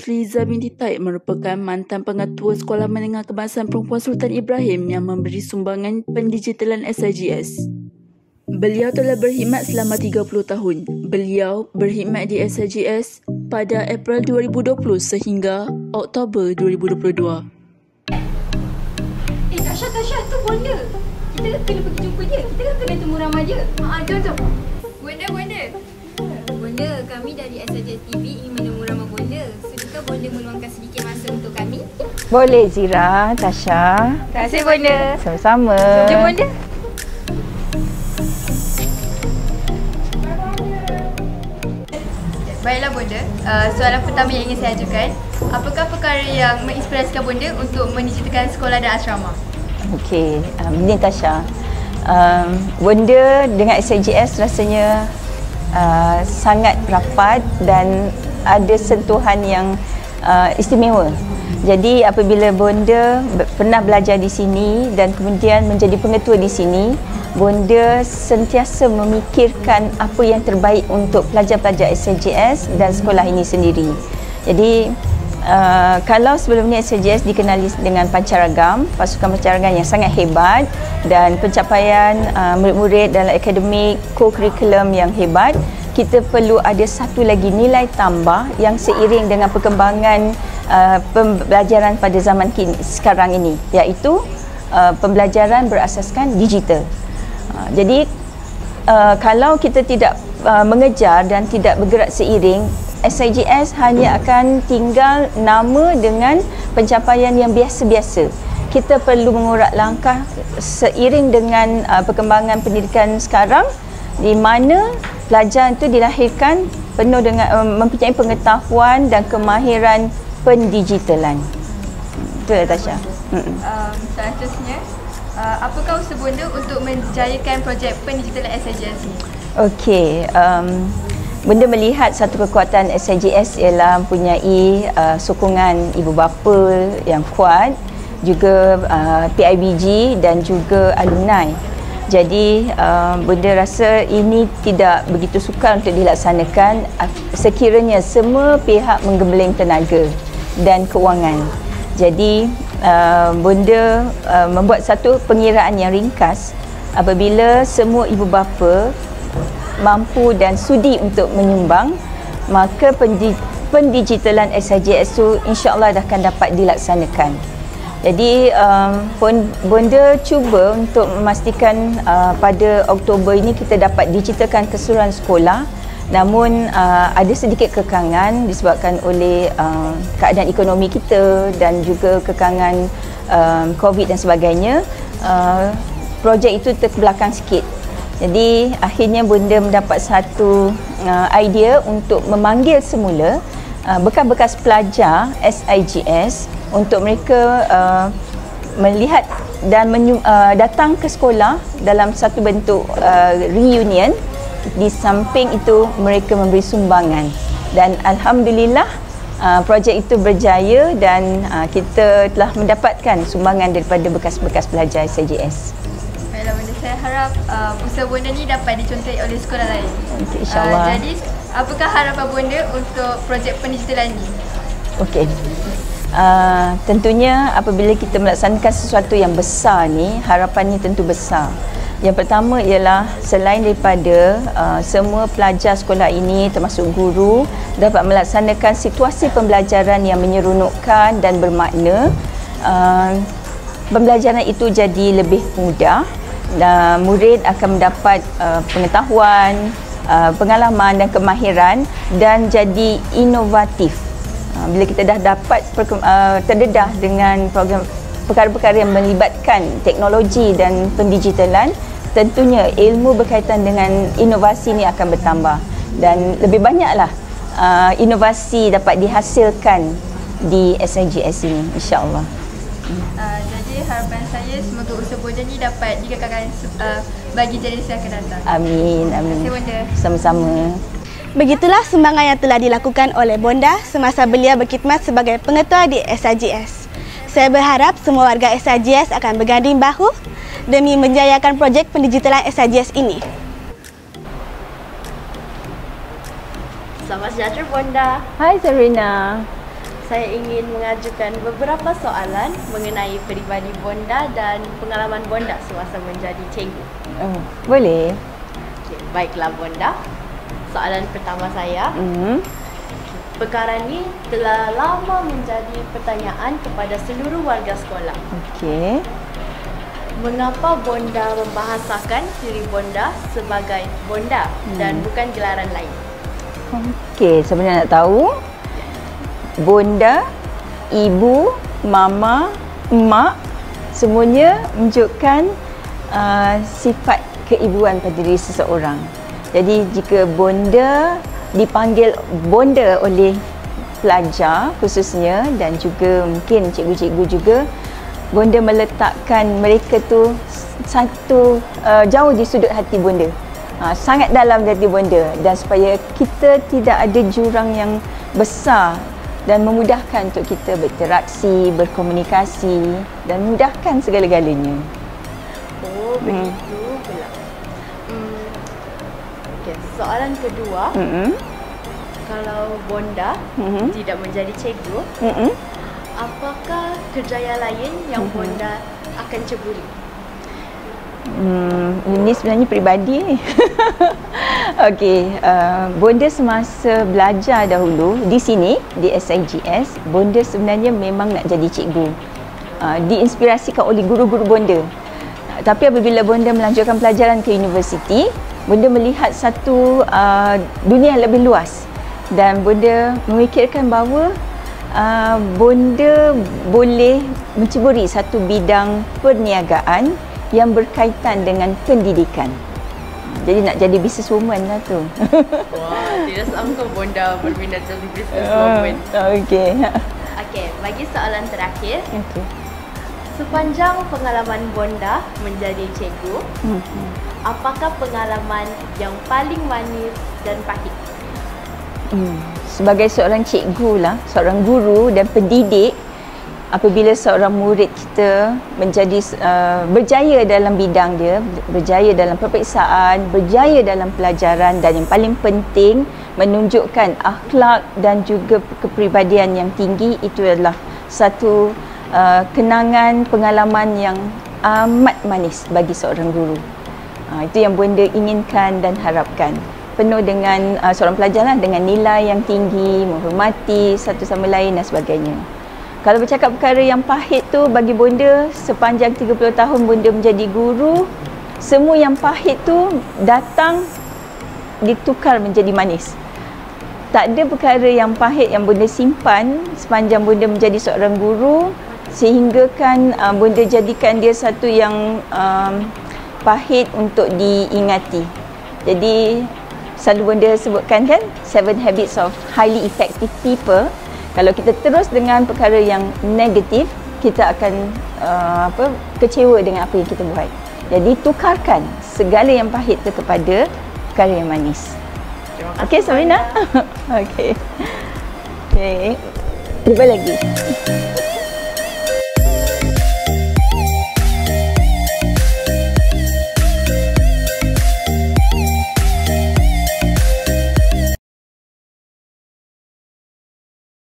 Rosliza binti Taib merupakan mantan pengetua Sekolah Menengah Kebangsaan Perempuan Sultan Ibrahim yang memberi sumbangan pendigitalan SIGS. Beliau telah berkhidmat selama 30 tahun. Beliau berkhidmat di SIGS pada April 2020 sehingga Oktober 2022. Tasha, tu Bonda. Kita kena pergi jumpa dia. Kita kan kena temu ramai dia. Jom. Bonda, kami dari SIGS TV ingin menemu ramai Bonda. Sudahkah Bonda meluangkan sedikit masa untuk kami? Boleh Zira, Tasha. Terima kasih Bonda. Sama-sama. Jom Bonda. Baiklah Bonda, soalan pertama yang ingin saya ajukan, apakah perkara yang menginspirasikan Bonda untuk mendigitalkan sekolah dan asrama? Okey, ini Tasha. Bonda dengan SIGS rasanya sangat rapat dan ada sentuhan yang istimewa. Jadi apabila Bonda pernah belajar di sini dan kemudian menjadi pengetua di sini, Bonda sentiasa memikirkan apa yang terbaik untuk pelajar-pelajar SIGS dan sekolah ini sendiri. Jadi kalau sebelum ni SIGS dikenali dengan pancaragam, pasukan pancaragam yang sangat hebat dan pencapaian murid-murid dalam akademik, co-curriculum yang hebat, kita perlu ada satu lagi nilai tambah yang seiring dengan perkembangan pembelajaran pada zaman sekarang ini, iaitu pembelajaran berasaskan digital. Jadi kalau kita tidak mengejar dan tidak bergerak seiring, SIGS hanya akan tinggal nama dengan pencapaian yang biasa-biasa. Kita perlu mengurak langkah seiring dengan perkembangan pendidikan sekarang, di mana pelajar itu dilahirkan penuh dengan mempunyai pengetahuan dan kemahiran pendigitalan. Betul Tasha? Selanjutnya, apakah usaha Bonda untuk menjayakan projek pendigitalan SIGS ini? Okey, Bonda melihat satu kekuatan SIGS ialah mempunyai sokongan ibu bapa yang kuat, juga PIBG dan juga alumni. Jadi Bonda rasa ini tidak begitu sukar untuk dilaksanakan sekiranya semua pihak menggembleng tenaga dan kewangan. Jadi Bonda membuat satu pengiraan yang ringkas. Apabila semua ibu bapa mampu dan sudi untuk menyumbang, maka pendigitalan SIGS itu insya-Allah akan dapat dilaksanakan. Jadi Bonda cuba untuk memastikan pada Oktober ini kita dapat digitalkan keseluruhan sekolah. Namun ada sedikit kekangan disebabkan oleh keadaan ekonomi kita dan juga kekangan COVID dan sebagainya. Projek itu terbelakang sikit. Jadi akhirnya Bonda mendapat satu idea untuk memanggil semula bekas-bekas pelajar SIGS untuk mereka melihat dan datang ke sekolah dalam satu bentuk reunion. Di samping itu mereka memberi sumbangan dan alhamdulillah projek itu berjaya dan kita telah mendapatkan sumbangan daripada bekas-bekas pelajar SIGS. Baiklah Bonda, saya harap usaha Bonda ni dapat dicontohi oleh sekolah lain. Okay, InsyaAllah. Jadi apakah harapan Bonda untuk projek pendigitalan ini? Okey. Tentunya apabila kita melaksanakan sesuatu yang besar ni, harapannya tentu besar. Yang pertama ialah selain daripada semua pelajar sekolah ini termasuk guru dapat melaksanakan situasi pembelajaran yang menyeronokkan dan bermakna, pembelajaran itu jadi lebih mudah dan murid akan mendapat pengetahuan, pengalaman dan kemahiran dan jadi inovatif. Bila kita dah dapat terdedah dengan program perkara-perkara yang melibatkan teknologi dan pendigitalan, tentunya ilmu berkaitan dengan inovasi ini akan bertambah dan lebih banyaklah inovasi dapat dihasilkan di SIGS ini, insya-Allah. Jadi harapan saya semoga usaha Bonda ni dapat dikekalkan bagi generasi yang akan datang. Amin, amin. Terima kasih Bonda. Sama-sama. Begitulah sumbangan yang telah dilakukan oleh Bonda semasa beliau berkhidmat sebagai pengetua di SIGS. Saya berharap semua warga SIGS akan berganding bahu demi menjayakan projek pendigitalan SIGS ini. Selamat sejahtera Bonda. Hai Serena. saya ingin mengajukan beberapa soalan mengenai peribadi Bonda dan pengalaman Bonda semasa menjadi cikgu. Boleh. Okay, baiklah Bonda. Soalan pertama saya. Perkara ni telah lama menjadi pertanyaan kepada seluruh warga sekolah. Okey. Mengapa Bonda membahasakan diri Bonda sebagai Bonda dan bukan gelaran lain? Okey, sebenarnya nak tahu. Bonda, ibu, mama, emak, semuanya menunjukkan sifat keibuan pada diri seseorang. Jadi jika Bonda dipanggil Bonda oleh pelajar khususnya dan juga mungkin cikgu-cikgu juga, Bonda meletakkan mereka tu satu jauh di sudut hati Bonda. Sangat dalam di hati Bonda, dan supaya kita tidak ada jurang yang besar dan memudahkan untuk kita berinteraksi, berkomunikasi dan memudahkan segala-galanya. Oh, begitu pula. Okay, soalan kedua. Kalau Bonda tidak menjadi cikgu, apakah kerjaya lain yang Bonda akan ceburi? Ini sebenarnya peribadi ni. Okey, Bonda semasa belajar dahulu di sini di SIGS, Bonda sebenarnya memang nak jadi cikgu. Diinspirasikan oleh guru-guru Bonda. Tapi apabila Bonda melanjutkan pelajaran ke universiti, Bonda melihat satu dunia yang lebih luas, dan Bonda memikirkan bahawa Bonda boleh menceburi satu bidang perniagaan yang berkaitan dengan pendidikan. Jadi nak jadi businesswoman lah tu. Wah, tidak sangka Bonda berminat jadi businesswoman. Okey. Okey, bagi soalan terakhir. Sepanjang pengalaman Bonda menjadi cikgu, apakah pengalaman yang paling manis dan pahit? Sebagai seorang cikgu lah, seorang guru dan pendidik, apabila seorang murid kita menjadi berjaya dalam bidang dia, berjaya dalam peperiksaan, berjaya dalam pelajaran, dan yang paling penting menunjukkan akhlak dan juga kepribadian yang tinggi, itu adalah satu kenangan, pengalaman yang amat manis bagi seorang guru. Itu yang Bonda inginkan dan harapkan. Penuh dengan seorang pelajar lah, dengan nilai yang tinggi, menghormati satu sama lain dan sebagainya. Kalau bercakap perkara yang pahit tu, bagi Bonda sepanjang 30 tahun Bonda menjadi guru, semua yang pahit tu datang ditukar menjadi manis. Tak ada perkara yang pahit yang Bonda simpan sepanjang Bonda menjadi seorang guru, sehingga kan Bonda jadikan dia satu yang pahit untuk diingati. Jadi selalu Bonda sebutkan kan, 7 habits of highly effective people. Kalau kita terus dengan perkara yang negatif, kita akan kecewa dengan apa yang kita buat. Jadi tukarkan segala yang pahit itu kepada perkara yang manis. Okey, Sabrina. Okey. Okey. Cuba lagi.